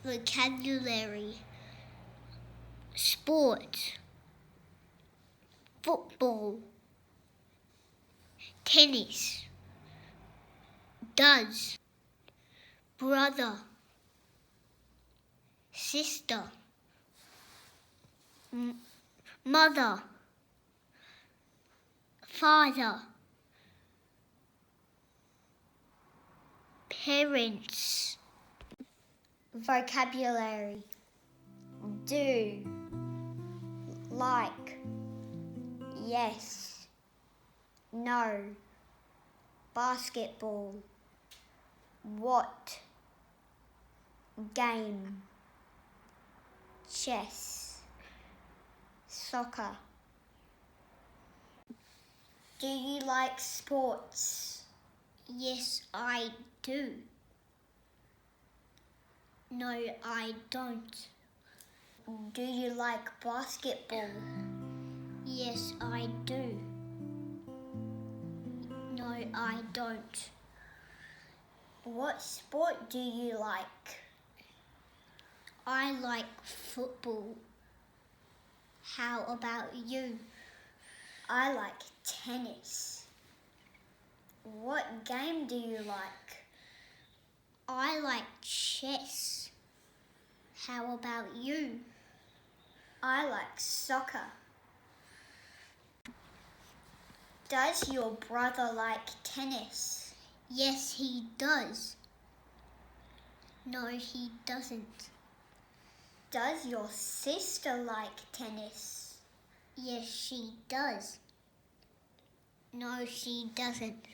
vocabulary, sport, football, tennis, does, brother, sister, mother, father, parents. Vocabulary: do, like, yes, no, basketball, what, game, chess, soccer. Do you like sports? Yes, I do. No, I don't. Do you like basketball? Yes, I do. No, I don't. What sport do you like? I like football. How about you? I like tennis. What game do you like? I like chess. How about you? I like soccer. Does your brother like tennis? Yes, he does. No, he doesn't. Does your sister like tennis? Yes, she does. No, she doesn't.